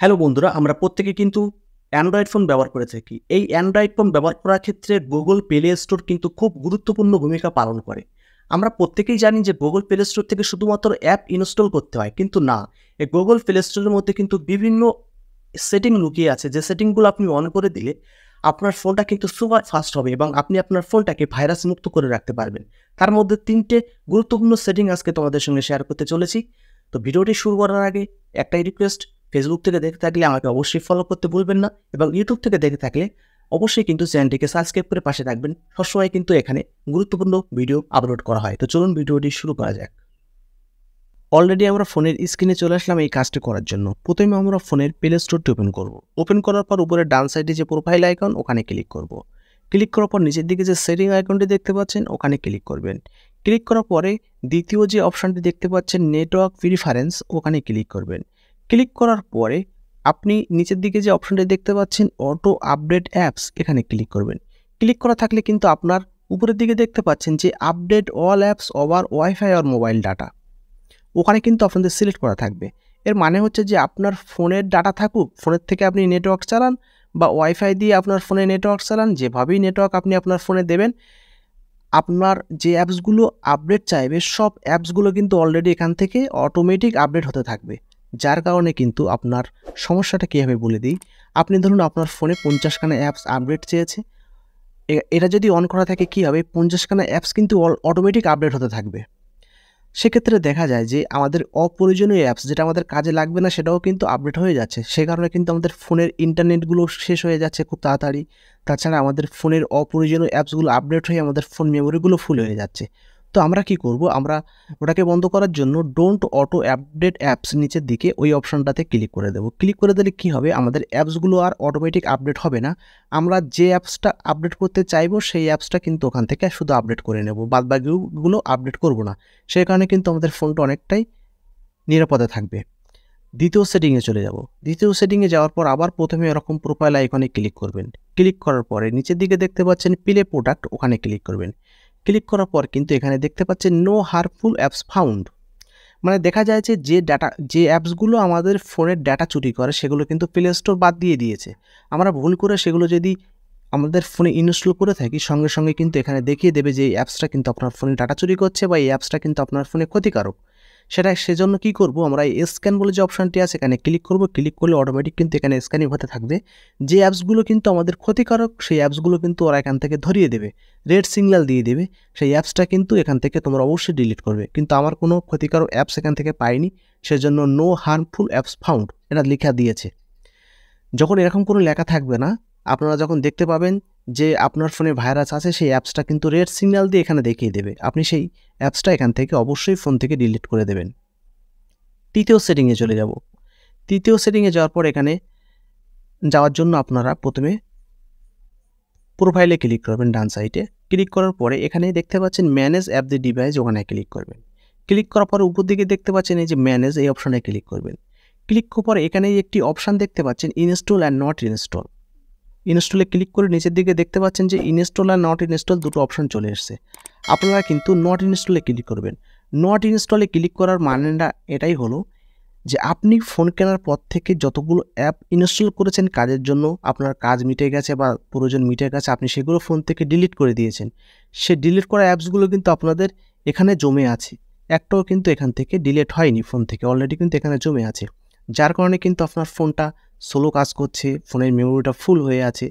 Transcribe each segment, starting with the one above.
Hello বন্ধুরা, আমরা প্রত্যেকে কিন্তু অ্যান্ড্রয়েড ফোন ব্যবহার করে থাকি। এই অ্যান্ড্রয়েড ফোন ব্যবহার করার ক্ষেত্রে গুগল প্লে স্টোর কিন্তু খুব গুরুত্বপূর্ণ ভূমিকা পালন করে। আমরা প্রত্যেকেই জানি যে গুগল প্লে স্টোর থেকে শুধুমাত্র অ্যাপ ইনস্টল করতে হয়, কিন্তু না। এই গুগল প্লে স্টোরের মধ্যে কিন্তু বিভিন্ন সেটিং লুকিয়ে আছে, যে সেটিংগুলো আপনি অন করে দিলে আপনার ফোনটা কিন্তু সুপার ফাস্ট হবে এবং আপনি আপনার ফোনটাকে ভাইরাস মুক্ত করে রাখতে পারবেন। তার মধ্যে ৩টে গুরুত্বপূর্ণ সেটিং আজকে তোমাদের সঙ্গে শেয়ার করতে চলেছি। তো ভিডিওটি শুরু করার আগে একটাই রিকোয়েস্ট, ফেসবুক থেকে দেখে থাকলে আমাকে অবশ্যই ফলো করতে ভুলবেন না এবং ইউটিউব থেকে দেখে থাকলে অবশ্যই কিন্তু চ্যানেলটিকে সাবস্ক্রাইব করে পাশে থাকবেন। সবসময় কিন্তু এখানে গুরুত্বপূর্ণ ভিডিও আপলোড করা হয়। তো চলুন ভিডিওটি শুরু করা যাক। অলরেডি আমরা ফোনের স্ক্রিনে চলে আসলাম এই কাজটি করার জন্য। প্রথমে আমরা ফোনের প্লে স্টোরটি ওপেন করব। ওপেন করার পর উপরে ডান সাইডে যে প্রোফাইল আইকন ওখানে ক্লিক করব। ক্লিক করার পর নিচের দিকে যে সেটিং আইকনটি দেখতে পাচ্ছেন ওখানে ক্লিক করবেন। ক্লিক করার পরে দ্বিতীয় যে অপশানটি দেখতে পাচ্ছেন নেটওয়ার্ক প্রিফারেন্স ওখানে ক্লিক করবেন। ক্লিক করার পরে আপনি নিচের দিকে যে অপশানটি দেখতে পাচ্ছেন অটো আপডেট অ্যাপস এখানে ক্লিক করবেন। ক্লিক করা থাকলে কিন্তু আপনার উপরের দিকে দেখতে পাচ্ছেন যে update all apps over wifi or mobile data, ওখানে কিন্তু আপনাদের সিলেক্ট করা থাকবে। এর মানে হচ্ছে যে আপনার ফোনের ডাটা থাকুক, ফোনের থেকে আপনি নেটওয়ার্ক চালান বা ওয়াইফাই দিয়ে আপনার ফোনে নেটওয়ার্ক চালান, যেভাবেই নেটওয়ার্ক আপনি আপনার ফোনে দেবেন, আপনার যে অ্যাপসগুলো আপডেট চাইবে সব অ্যাপসগুলো কিন্তু অলরেডি এখান থেকে অটোমেটিক আপডেট হতে থাকবে। যার কারণে কিন্তু আপনার সমস্যাটা কী হবে বলে দিই। আপনি ধরুন আপনার ফোনে 50খানা অ্যাপস আপডেট চেয়েছে, এটা যদি অন করা থাকে কী হবে, 50খানা অ্যাপস কিন্তু অটোমেটিক আপডেট হতে থাকবে। সেক্ষেত্রে দেখা যায় যে আমাদের অপ্রয়োজনীয় অ্যাপস যেটা আমাদের কাজে লাগবে না সেটাও কিন্তু আপডেট হয়ে যাচ্ছে। সে কারণে কিন্তু আমাদের ফোনের ইন্টারনেটগুলো শেষ হয়ে যাচ্ছে খুব তাড়াতাড়ি। তাছাড়া আমাদের ফোনের অপ্রয়োজনীয় অ্যাপসগুলো আপডেট হয়ে আমাদের ফোন মেমোরিগুলো ফুল হয়ে যাচ্ছে। তো আমরা কি করব, আমরা ওটাকে বন্ধ করার জন্য ডোন্ট অটো আপডেট অ্যাপস নিচের দিকে ওই অপশনটাতে ক্লিক করে দেবো। ক্লিক করে দিলে কী হবে, আমাদের অ্যাপসগুলো আর অটোমেটিক আপডেট হবে না। আমরা যে অ্যাপসটা আপডেট করতে চাইবো সেই অ্যাপসটা কিন্তু ওখান থেকে শুধু আপডেট করে নেব, বাদবাকিগুলো আপডেট করব না। সেই কারণে কিন্তু আমাদের ফোনটা অনেকটাই নিরাপদে থাকবে। দ্বিতীয় সেটিংয়ে চলে যাব। দ্বিতীয় সেটিংয়ে যাওয়ার পর আবার প্রথমে এরকম প্রোফাইল আইকনে ক্লিক করবেন। ক্লিক করার পরে নিচের দিকে দেখতে পাচ্ছেন প্লে প্রোডাক্ট, ওখানে ক্লিক করবেন। ক্লিক করার পর কিন্তু এখানে দেখতে পাচ্ছেন নো হার্মফুল অ্যাপস ফাউন্ড, মানে দেখা যায় যে অ্যাপসগুলো আমাদের ফোনের ডাটা চুরি করে সেগুলো কিন্তু প্লে স্টোর বাদ দিয়ে দিয়েছে। আমরা ভুল করে সেগুলো যদি আমাদের ফোনে ইনস্টল করে থাকি, সঙ্গে সঙ্গে কিন্তু এখানে দেখিয়ে দেবে যে এই অ্যাপসটা কিন্তু আপনার ফোনে ডাটা চুরি করছে বা এই অ্যাপসটা কিন্তু আপনার ফোনে ক্ষতিকারক। সেজন্য কি করব, আমরা এই স্ক্যান বলে যে অপশানটি আছে এখানে ক্লিক করব। ক্লিক করলে অটোমেটিক কিন্তু এখানে স্ক্যানিং হতে থাকবে। যে অ্যাপসগুলো কিন্তু আমাদের ক্ষতিকারক সেই অ্যাপসগুলো কিন্তু ওরা এখান থেকে ধরিয়ে দেবে, রেড সিগন্যাল দিয়ে দেবে। সেই অ্যাপসটা কিন্তু এখান থেকে তোমরা অবশ্যই ডিলিট করবে। কিন্তু আমার কোনো ক্ষতিকারক অ্যাপস এখান থেকে পাইনি, সেজন্য নো হার্মফুল অ্যাপস ফাউন্ড এটা লেখা দিয়েছে। যখন এরকম কোনো লেখা থাকবে না, আপনারা যখন দেখতে পাবেন যে আপনার ফোনে ভাইরাস আছে, সেই অ্যাপসটা কিন্তু রেড সিগন্যাল দিয়ে এখানে দেখিয়ে দেবে। আপনি সেই অ্যাপসটা এখান থেকে অবশ্যই ফোন থেকে ডিলিট করে দেবেন। তৃতীয় সেটিংয়ে চলে যাব। তৃতীয় সেটিংয়ে যাওয়ার পর এখানে যাওয়ার জন্য আপনারা প্রথমে প্রোফাইলে ক্লিক করবেন ডান সাইডে। ক্লিক করার পরে এখানে দেখতে পাচ্ছেন ম্যানেজ অ্যাপ দি ডিভাইস, ওখানে ক্লিক করবেন। ক্লিক করার পরে উপর দিকে দেখতে পাচ্ছেন এই যে ম্যানেজ, এই অপশানে ক্লিক করবেন। ক্লিক করার পরে এখানে একটি অপশান দেখতে পাচ্ছেন ইনস্টল অ্যান্ড নট ইনস্টল। ইনস্টলে ক্লিক করে নিচের দিকে দেখতে পাচ্ছেন যে ইনস্টল আর নট ইনস্টল দুটো অপশন চলে এসছে। আপনারা কিন্তু নট ইনস্টলে ক্লিক করবেন। নট ইনস্টলে ক্লিক করার মানেটা এটাই হলো যে আপনি ফোন কেনার পর থেকে যতগুলো অ্যাপ ইনস্টল করেছেন কাজের জন্য, আপনার কাজ মিটে গেছে বা প্রয়োজন মিটে গেছে, আপনি সেগুলো ফোন থেকে ডিলিট করে দিয়েছেন। সে ডিলিট করা অ্যাপসগুলো কিন্তু আপনাদের এখানে জমে আছে, একটাও কিন্তু এখান থেকে ডিলিট হয়নি ফোন থেকে, অলরেডি কিন্তু এখানে জমে আছে। যার কারণে কিন্তু আপনার ফোনটা স্লো কাজ করছে, ফোনের মেমোরিটা ফুল হয়ে আছে।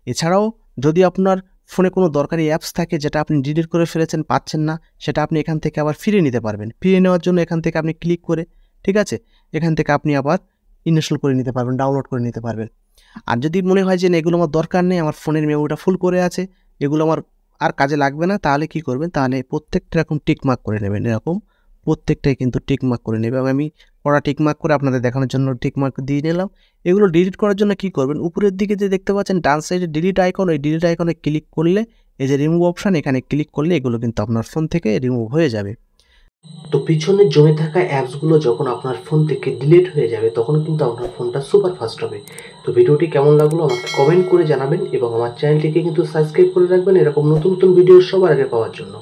এছাড়াও যদি আপনার ফোনে কোনো দরকারি অ্যাপস থাকে যেটা আপনি ডিলিট করে ফেলেছেন, পাচ্ছেন না, সেটা আপনি এখান থেকে আবার ফিরিয়ে নিতে পারবেন। ফিরিয়ে নেওয়ার জন্য এখান থেকে আপনি ক্লিক করে, ঠিক আছে, এখান থেকে আপনি আবার ইনস্টল করে নিতে পারবেন, ডাউনলোড করে নিতে পারবেন। আর যদি মনে হয় যে না এগুলো আমার দরকার নেই, আমার ফোনের মেমোরিটা ফুল করে আছে, এগুলো আমার আর কাজে লাগবে না, তাহলে কি করবেন, তাহলে প্রত্যেকটা এরকম টিকমার্ক করে নেবেন। এরকম প্রত্যেকটাই কিন্তু টিকমার্ক করে নেবে এবং আমি ওরা টিকমার্ক করে আপনাদের দেখানোর জন্য টিকমার্ক দিয়ে নিলাম। এগুলো ডিলিট করার জন্য কি করবেন, উপরের দিকে যে দেখতে পাচ্ছেন ডান সাইডে ডিলিট আইকন, ওই ডিলিট আইকনে ক্লিক করলে এই যে রিমুভ অপশান, এখানে ক্লিক করলে এগুলো কিন্তু আপনার ফোন থেকে রিমুভ হয়ে যাবে। তো পিছনে জমে থাকা অ্যাপসগুলো যখন আপনার ফোন থেকে ডিলিট হয়ে যাবে তখন কিন্তু আপনার ফোনটা সুপার ফাস্ট হবে। তো ভিডিওটি কেমন লাগলো আমাকে কমেন্ট করে জানাবেন এবং আমার চ্যানেলটিকে কিন্তু সাবস্ক্রাইব করে রাখবেন এরকম নতুন নতুন ভিডিও সবার আগে পাওয়ার জন্য।